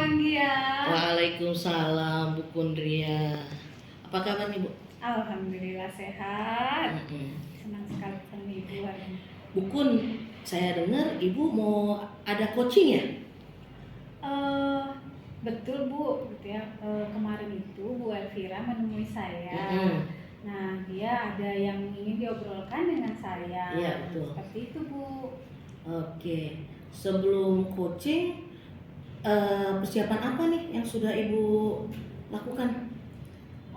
Anggia. Waalaikumsalam Bu Kundria. Apa kabar nih Bu? Alhamdulillah sehat. Mm-mm. Senang sekali ketemu Ibu hari ini. Bu Kun, saya dengar Ibu mau ada coaching ya? Betul Bu, gitu ya. Kemarin itu Bu Elvira menemui saya. Mm-mm. Nah, dia ada yang ingin diobrolkan dengan saya. Iya, betul. Seperti itu Bu. Oke, sebelum coaching, persiapan apa nih yang sudah Ibu lakukan?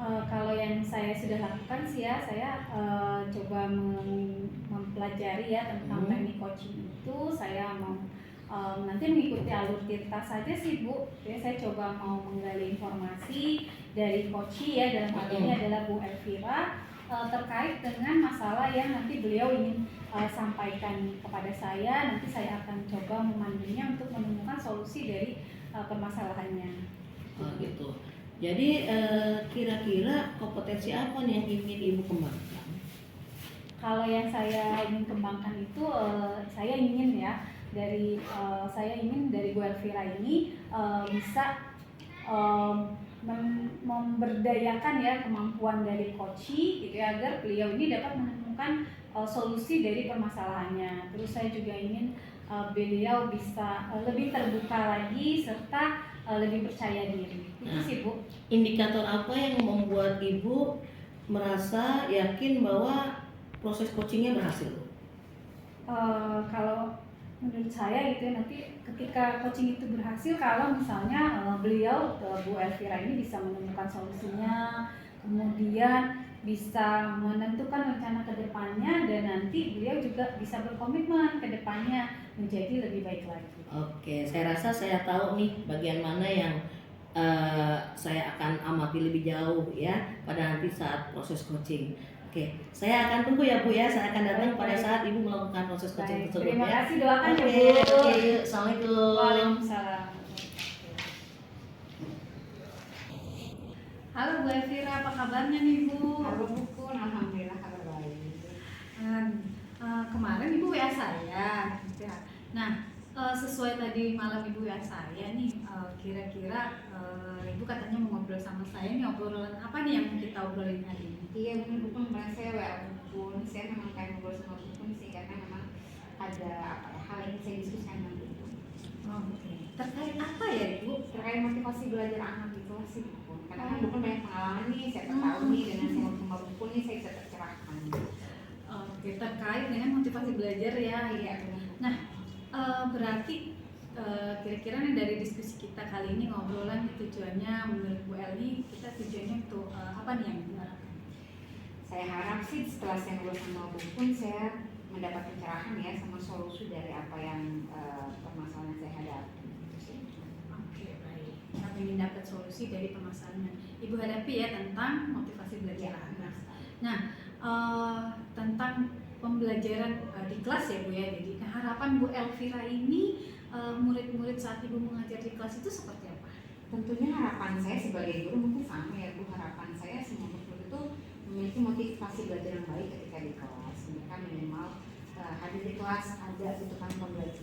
Kalau yang saya sudah lakukan sih ya, saya coba mempelajari ya tentang teknik coaching itu. Saya mau nanti mengikuti alur kita saja sih Bu. Jadi saya coba mau menggali informasi dari coach ya, dalam hal ini adalah Bu Elvira, terkait dengan masalah yang nanti beliau ingin sampaikan kepada saya. Nanti saya akan coba memandunya untuk menemukan solusi dari permasalahannya. Oh gitu. Jadi kira-kira kompetensi apa nih yang ingin Ibu kembangkan? Kalau yang saya ingin kembangkan itu, saya ingin ya saya ingin dari Bu Elvira ini bisa memberdayakan ya kemampuan dari coach gitu ya, agar beliau ini dapat menemukan solusi dari permasalahannya. Terus saya juga ingin beliau bisa lebih terbuka lagi serta lebih percaya diri. Itu sih Bu. Indikator apa yang membuat Ibu merasa yakin bahwa proses coachingnya berhasil? Kalau menurut saya gitu ya, nanti ketika coaching itu berhasil kalau misalnya beliau Bu Elvira ini bisa menemukan solusinya, kemudian bisa menentukan rencana ke depannya, dan nanti beliau juga bisa berkomitmen ke depannya menjadi lebih baik lagi. Oke, saya rasa saya tahu nih bagian mana yang saya akan amati lebih jauh ya pada nanti saat proses coaching. Oke, saya akan tunggu ya Bu ya, saya akan datang pada saat Ibu melakukan proses coaching tersebut. Terima ya. kasih, doakan ya Bu. Oke, yuk, Assalamualaikum. Waalaikumsalam. Halo Bu Elvira, apa kabarnya nih Bu? Halo Bu Kun, alhamdulillah kabar baik. Kemarin Ibu WA saya, gitu ya. Nah, sesuai tadi malam Ibu WA saya nih, kira-kira Ibu katanya mau ngobrol sama saya nih, obrolan apa nih yang mau kita obrolin hari ini? Iya benar Bu Kun, kemarin saya WA Bu Kun, saya memang kayak ngobrol sama Bu Kun sih, karena memang ada hal yang saya diskusikan dengan Bu Kun. Oke. Terkait apa ya Ibu? Terkait motivasi belajar anak gitu sih Bu Kun, karena kan Bu Kun banyak pengalaman nih, saya tahu nih dengan saya ngobrol sama Bu Kun nih saya bisa tercerahkan. Oke, terkait dengan motivasi belajar ya. Iya benar. Nah, berarti kira-kira nih dari diskusi kita kali ini ngobrolan tujuannya menurut Bu Eli, kita tujuannya untuk apa nih yang diharapkan? Saya harap sih setelah saya ngobrol sama Bu Kun, saya mendapat pencerahan ya sama solusi dari apa yang permasalahan saya hadapi. Oke, baik. Kami ingin dapat solusi dari permasalahan yang Ibu hadapi ya tentang motivasi belajar anak. Nah, tentang pembelajaran di kelas ya Bu ya. Jadi harapan Bu Elvira ini murid-murid saat Ibu mengajar di kelas itu seperti apa? Tentunya harapan saya sebagai guru mungkin sama ya Bu, harapan saya semua murid itu memiliki motivasi belajar yang baik ketika di kelas. Mereka minimal hadir di kelas, ada gitu kan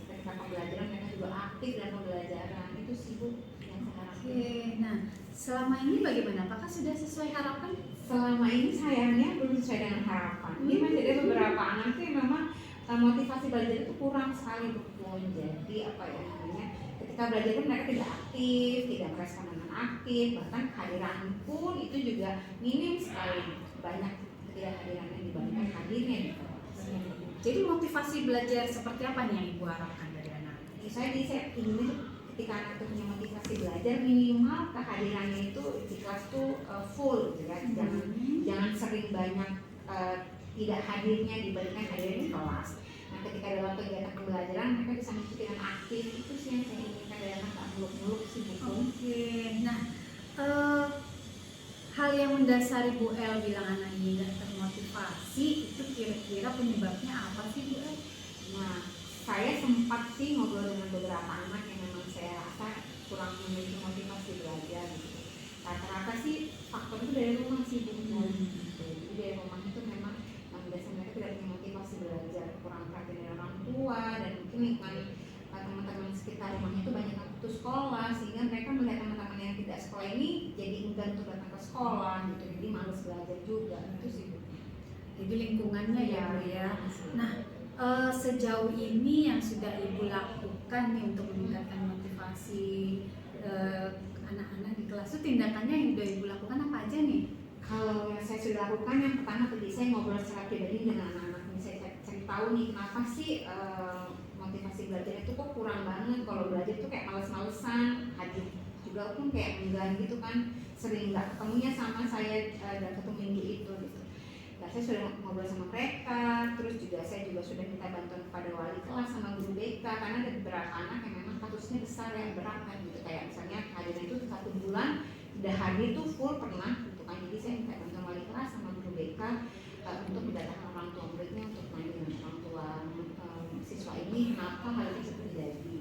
ketika pembelajaran mereka juga aktif dalam pembelajaran. Itu sih Bu yang saya harapkan. Oke, nah selama ini bagaimana? Apakah sudah sesuai harapan? Selama ini sayangnya belum sesuai dengan harapan. Ini masih ada beberapa anak tuh yang memang motivasi belajar itu kurang sekali Bu. Jadi apa ya namanya? Ketika belajar pun mereka tidak aktif, tidak merespon dengan aktif, bahkan kehadiran pun itu juga minim sekali, banyak ketidakhadirannya dibandingkan hadirnya di kelas. Jadi motivasi belajar seperti apa nih yang Ibu harapkan dari anak? Saya ingin ketika anak itu punya motivasi belajar minimal kehadirannya itu di kelas tuh full, gitu kan? Jangan sering banyak tidak hadirnya dibandingkan hadirnya di kelas. Nah, ketika dalam kegiatan pembelajaran mereka bisa mengikuti dengan aktif, itu sih yang saya inginkan dari anak, tak muluk-muluk sih Bu. Oke, nah hal yang mendasari Bu El bilang anak ini tidak termotivasi itu kira-kira penyebabnya apa sih Bu El? Nah, saya sempat sih ngobrol dengan beberapa anak yang memang saya rasa kurang memiliki motivasi belajar gitu. Rata-rata sih faktor itu dari rumah sih Bu. Jadi dari rumah itu memang biasanya mereka tidak punya motivasi belajar, kurang perhatian dari orang tua, dan mungkin lingkungan teman-teman sekitar rumahnya itu banyak waktu sekolah, sehingga mereka melihat teman-teman yang tidak sekolah ini jadi enggan untuk datang ke sekolah gitu, jadi males belajar juga itu sih Bu. Jadi lingkungannya ya Bu ya. Nah, sejauh ini yang sudah Ibu lakukan nih untuk meningkatkan motivasi anak-anak di kelas itu, tindakannya yang sudah Ibu lakukan apa aja nih? Kalau yang saya sudah lakukan, yang pertama tadi saya ngobrol secara pribadi dengan anak-anak nih, saya cari tahu nih kenapa sih motivasi belajar itu kok kurang banget, kalau belajar tuh kayak males-malesan, hadir juga pun kayak enggan gitu kan, sering nggak ketemunya sama saya dan ketemu minggu itu gitu. Nah, saya sudah ngobrol sama mereka, terus juga saya juga sudah minta bantuan kepada wali kelas sama guru BK, karena ada beberapa anak yang memang kasusnya besar yang berat kan gitu, kayak misalnya kehadiran itu 1 bulan udah hadir tuh full pernah gitu kan. Jadi saya minta bantuan wali kelas sama guru BK untuk mendatangkan orang tua muridnya untuk main dengan orang tua siswa ini, kenapa hal itu terjadi.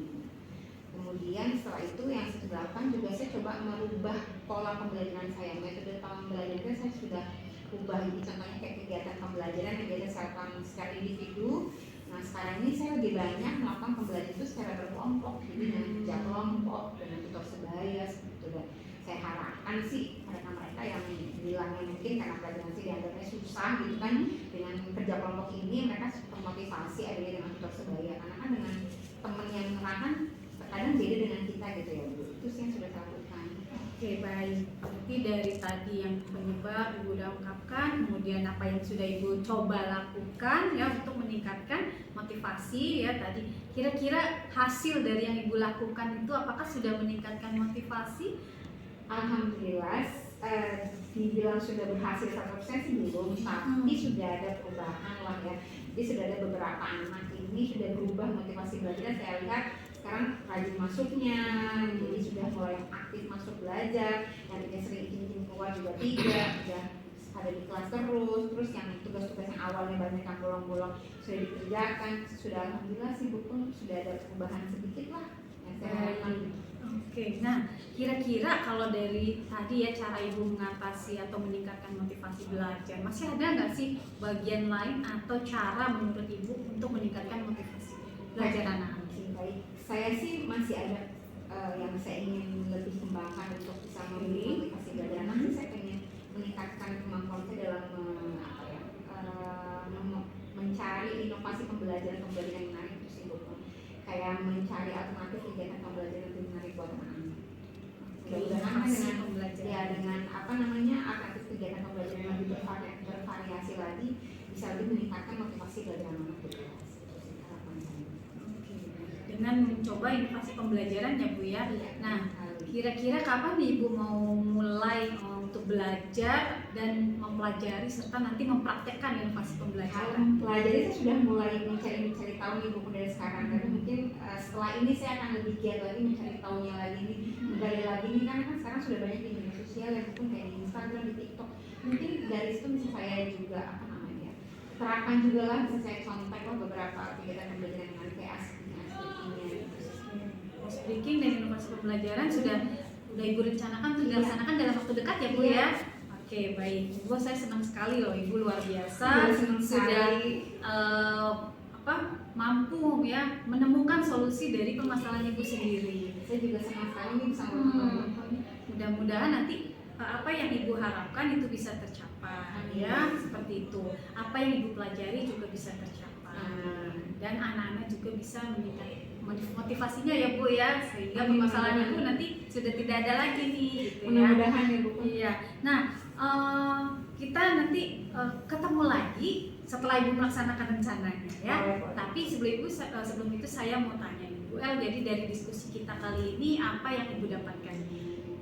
Kemudian setelah itu yang saya lakukan juga, saya coba merubah pola pembelajaran saya, metode pembelajaran saya sudah ubah. Jadi contohnya kayak kegiatan pembelajaran yang biasa saya lakukan secara individu, nah sekarang ini saya lebih banyak melakukan pembelajaran itu secara berkelompok, jadi dengan kerja kelompok, dengan tutor sebaya seperti itu. Dan saya harapkan sih mereka-mereka yang bilangnya mungkin karena pelajaran sih dianggapnya susah gitu kan, dengan kerja kelompok ini mereka termotivasi adanya dengan tutor sebaya, karena kan dengan teman yang menerangkan kadang beda dengan kita gitu ya Bu. Itu sih yang sudah saya lakukan. Oke, baik. Berarti dari tadi yang penyebab Ibu udah ungkapkan, kemudian apa yang sudah Ibu coba lakukan ya untuk meningkatkan motivasi ya tadi. Kira-kira hasil dari yang Ibu lakukan itu apakah sudah meningkatkan motivasi? Alhamdulillah, dibilang sudah berhasil 100% sih belum, tapi sudah ada perubahan lah ya. Jadi sudah ada beberapa anak ini sudah berubah motivasi belajar. Saya lihat sekarang rajin masuknya, jadi sudah mulai aktif masuk belajar. Yang tidak sering izin keluar juga tidak, sudah ada di kelas terus yang tugas-tugas yang awalnya banyak yang bolong-bolong sudah dikerjakan. Sudah alhamdulillah sih Bu, sudah ada perubahan sedikit lah yang saya lakukan. Oke, nah kira-kira kalau dari tadi ya cara Ibu mengatasi atau meningkatkan motivasi belajar, masih ada nggak sih bagian lain atau cara menurut Ibu untuk meningkatkan motivasi belajar anak-anak? Baik, saya sih masih ada yang saya ingin lebih kembangkan untuk bisa memotivasi belajar anak. Saya pengen meningkatkan kemampuan saya dalam mencari inovasi pembelajaran yang menarik itu sih Bu. Kayak mencari alternatif kegiatan pembelajaran yang lebih menarik buat anak-anak. Mudah-mudahan dengan alternatif kegiatan pembelajaran yang lebih bervariasi lagi bisa lebih meningkatkan motivasi belajar anak-anak di kelas. Dengan mencoba inovasi pembelajaran ya Bu ya. Nah, kira-kira kapan nih Ibu mau mulai untuk belajar dan mempelajari serta nanti mempraktekkan inovasi pembelajaran? Mempelajari saya sudah mulai mencari tahu nih Bu dari sekarang, tapi mungkin setelah ini saya akan lebih giat lagi mencari tahunya lagi nih, menggali lagi nih, karena kan sekarang sudah banyak di media sosial ya, pun kayak di Instagram, di TikTok. Mungkin dari situ bisa saya juga terapkan juga lah, bisa saya contek lah beberapa kegiatan pembelajaran yang kayak speaking dan inovasi pembelajaran sudah Ibu rencanakan untuk dilaksanakan dalam waktu dekat ya Bu ya? Oke, baik. Ibu, saya senang sekali loh, Ibu luar biasa sudah mampu ya menemukan solusi dari permasalahan Ibu sendiri. Saya juga senang sekali nih bisa mudah-mudahan nanti apa yang Ibu harapkan itu bisa tercapai ya, seperti itu. Apa yang Ibu pelajari juga bisa tercapai dan anak-anak juga bisa meningkatkan motivasinya ya Bu ya, sehingga permasalahan Ibu nanti sudah tidak ada lagi nih gitu ya. Mudah-mudahan ya Bu. Iya. Nah, kita nanti ketemu lagi setelah Ibu melaksanakan rencananya ya. Tapi sebelum itu saya mau tanya Ibu El, jadi dari diskusi kita kali ini apa yang Ibu dapatkan?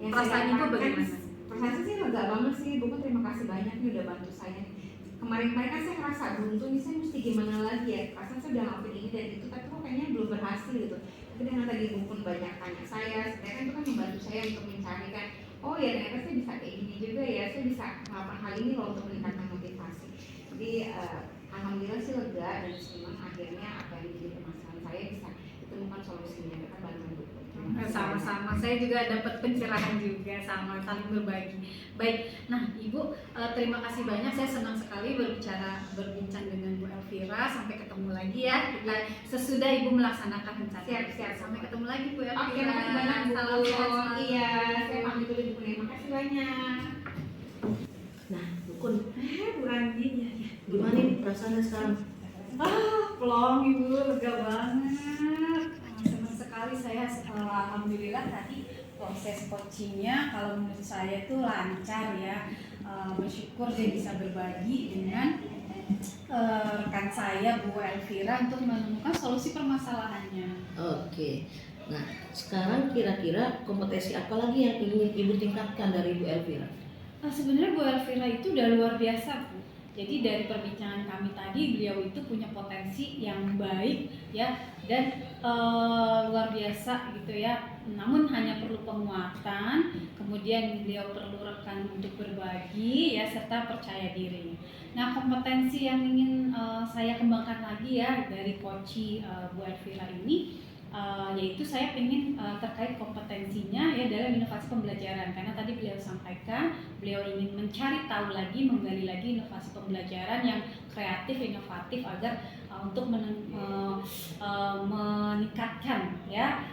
Perasaan Ibu bagaimana? Perasaan sih lega banget sih Bu, terima kasih banyak nih udah bantu saya. Kemarin-kemarin kan saya ngerasa buntu nih, saya mesti gimana lagi ya, perasaan saya udah ngelakuin ini dan itu, tapi kok kayaknya belum berhasil gitu. Tapi dengan tadi Bu pun banyak tanya saya, sebenarnya itu kan membantu saya untuk mencari kan, oh ya ternyata saya bisa kayak gini juga ya, saya bisa melakukan hal ini loh untuk meningkatkan motivasi. Jadi alhamdulillah sih lega dan senang akhirnya apa yang menjadi permasalahan saya bisa ditemukan solusinya, kan bantuan Bu. Sama Sama-sama, saya juga dapat pencerahan juga, sama saling berbagi. Baik, nah Ibu, terima kasih banyak. Saya senang sekali berbincang dengan Bu Elvira. Sampai ketemu lagi ya. Kita sesudah Ibu melaksanakan rencana. Siap. Sampai ketemu lagi Bu Elvira. Oke, makasih banyak Bu. Salam sehat selalu. Iya, saya pamit dulu Bu. Makasih banyak. Nah, Dukun, Bu Andi, ya. gimana nih perasaannya sekarang? Plong Ibu, lega banget. Senang sekali saya. Alhamdulillah tadi proses coachingnya kalau menurut saya tuh lancar ya. Bersyukur dia bisa berbagi dengan rekan saya Bu Elvira untuk menemukan solusi permasalahannya. Oke. Nah, sekarang kira-kira kompetensi apa lagi yang ingin Ibu tingkatkan dari Bu Elvira? Sebenarnya Bu Elvira itu udah luar biasa Bu. Jadi dari perbincangan kami tadi beliau itu punya potensi yang baik ya dan luar biasa gitu ya. Namun hanya perlu penguatan, kemudian beliau perlu rekan untuk berbagi ya serta percaya diri. Nah kompetensi yang ingin saya kembangkan lagi ya dari coach Bu Elvira ini. Yaitu saya ingin terkait kompetensinya ya dalam inovasi pembelajaran karena tadi beliau sampaikan beliau ingin mencari tahu lagi, menggali lagi inovasi pembelajaran yang kreatif, inovatif agar untuk meningkatkan ya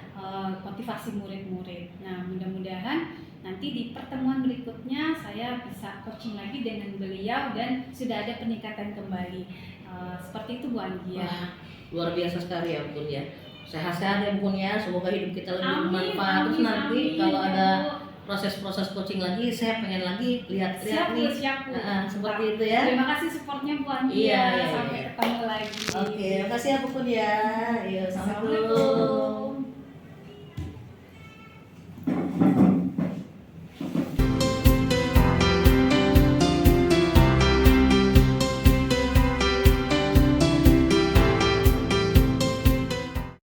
motivasi murid-murid. Nah mudah-mudahan nanti di pertemuan berikutnya saya bisa coaching lagi dengan beliau dan sudah ada peningkatan kembali. Seperti itu Bu Anggia. Wah, luar biasa sekali ya Bun ya. Sehat-sehat ya Bun ya, semoga hidup kita lebih bermanfaat. Terus nanti kalau ada proses-proses coaching lagi, saya pengen lagi lihat-lihat nih. Siap, Bu. Seperti itu ya. Terima kasih supportnya Bu Anggia. Iya. Sampai ketemu lagi. Oke, makasih ya Bun ya. Yuk, sampai